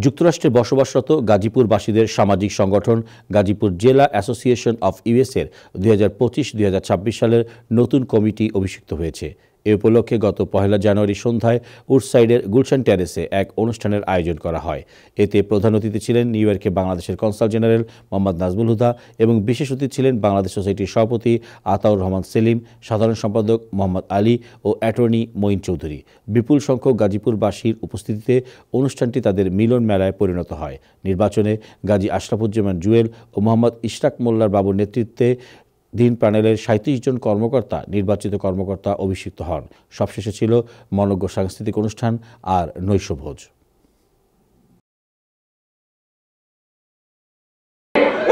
যুক্তরাষ্ট্রে বসবাসরত গাজীপুরবাসীদের সামাজিক সংগঠন গাজীপুর জেলা অ্যাসোসিয়েশন অফ ইউএসের 2025-2026 সালের নতুন কমিটি অভিষিক্ত হয়েছে। এ উপলক্ষে গত 1 জানুয়ারি সন্ধ্যায় উডসাইডের গুলশান টেরেসে এক অনুষ্ঠানের আয়োজন করা হয়। এতে প্রধান অতিথি ছিলেন নিউ ইয়র্কে বাংলাদেশের কনসাল জেনারেল মোহাম্মদ নাজমুল হুদা এবং বিশেষ অতিথি ছিলেন বাংলাদেশ সোসাইটির সভাপতি আতাউর রহমান সেলিম, সাধারণ সম্পাদক মোহাম্মদ আলী ও অ্যাটর্নি মঈন চৌধুরী। বিপুল সংখ্যক গাজীপুরবাসীর উপস্থিতিতে অনুষ্ঠানটি তাদের মিলন মেলায় পরিণত হয়। নির্বাচনে গাজী আশরাফুজ্জামান জুয়েল ও মোহাম্মদ ইশরাক মোল্লার বাবুর নেতৃত্বে দিন প্যানেলের 37 জন কর্মকর্তা নির্বাচিত কর্মকর্তা অভিষিক্ত হন। সবশেষে ছিল মনোজ্ঞ সাংস্কৃতিক অনুষ্ঠান আর নৈশভোজ।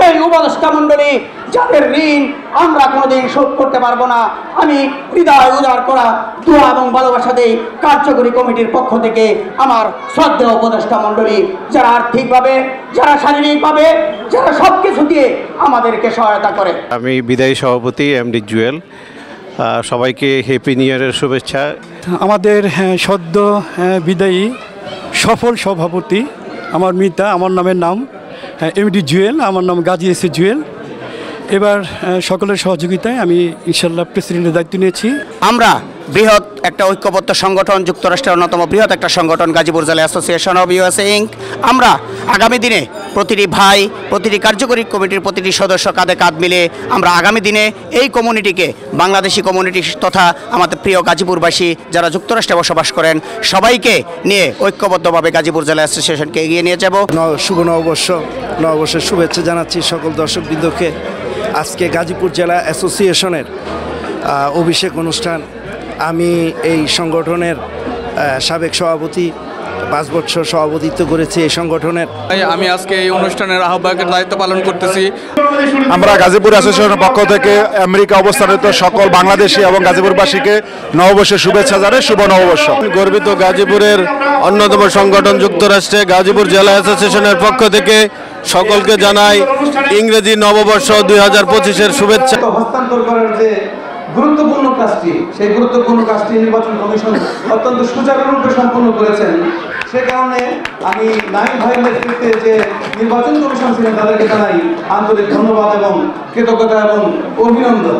এই উপদেষ্টা মণ্ডলী যাদের ঋণ আমরা কোনোদিন শোধ করতে পারবো না, আমি হৃদয় উজাড় করা দোয়া এবং ভালোবাসা দেই কার্যকরী কমিটির পক্ষ থেকে আমার শ্রদ্ধেয় উপদেষ্টা মণ্ডলী, যারা আর্থিকভাবে, যারা শারীরিকভাবে, যারা সব কিছু দিয়ে আমাদেরকে সহায়তা করে। আমি বিদায়ী সভাপতি এমডি জুয়েল, সবাইকে হ্যাপি নিউ ইয়ারের শুভেচ্ছা। আমাদের সদ্য বিদায়ী সফল সভাপতি আমার মিতা, আমার নামের নাম এমডি জুয়েল, আমার নাম গাজী এস এ জুয়েল। এবার সকলের সহযোগিতায় আমি ইনশাল্লাহ প্রেসিডেন্টের দায়িত্ব নিয়েছি। আমরা বৃহৎ একটা ঐক্যবদ্ধ সংগঠন, যুক্তরাষ্ট্রের অন্যতম বৃহৎ একটা সংগঠন গাজীপুর জেলা অ্যাসোসিয়েশন অব ইউএসএ ইনক। আমরা আগামী দিনে প্রতিটি ভাই, প্রতিটি কার্যকরী কমিটির প্রতিটি সদস্য কাঁধে কাঁধ মিলে আমরা আগামী দিনে এই কমিউনিটিকে, বাংলাদেশি কমিউনিটি তথা আমাদের প্রিয় গাজীপুরবাসী যারা যুক্তরাষ্ট্রে বসবাস করেন সবাইকে নিয়ে ঐক্যবদ্ধভাবে গাজীপুর জেলা অ্যাসোসিয়েশনকে এগিয়ে নিয়ে যাব। শুভ নববর্ষের শুভেচ্ছা জানাচ্ছি সকল দর্শকবৃন্দকে। আজকে গাজীপুর জেলা অ্যাসোসিয়েশনের অভিষেক অনুষ্ঠান। আমি এই সংগঠনের সাবেক সভাপতি, 5 বছর সভাপতিত্ব করেছি এই সংগঠনের। আমি আজকে এই অনুষ্ঠানের আহ্বায়কের দায়িত্ব পালন করতেছি। আমরা গাজীপুর অ্যাসোসিয়েশনের পক্ষ থেকে আমেরিকা অবস্থানরত সকল বাংলাদেশি এবং গাজীপুরবাসীকে নববর্ষের শুভেচ্ছা জানাই। শুভ নববর্ষ। গর্বিত গাজীপুরের অন্যতম সংগঠন যুক্তরাষ্ট্রে গাজীপুর জেলা অ্যাসোসিয়েশনের পক্ষ থেকে সকলকে জানাই ইংরেজি নববর্ষ 2025-এর শুভেচ্ছা। হস্তান্তর করার যে গুরুত্বপূর্ণ কাজটি, সেই গুরুত্বপূর্ণ কাজটি নির্বাচন কমিশন অত্যন্ত সুচারুরূপে সম্পন্ন করেছেন। সে কারণে আমি নাইম ভাইয়ের নেতৃত্বে যে নির্বাচন কমিশন ছিলেন তাদেরকে জানাই আন্তরিক ধন্যবাদ এবং কৃতজ্ঞতা এবং অভিনন্দন।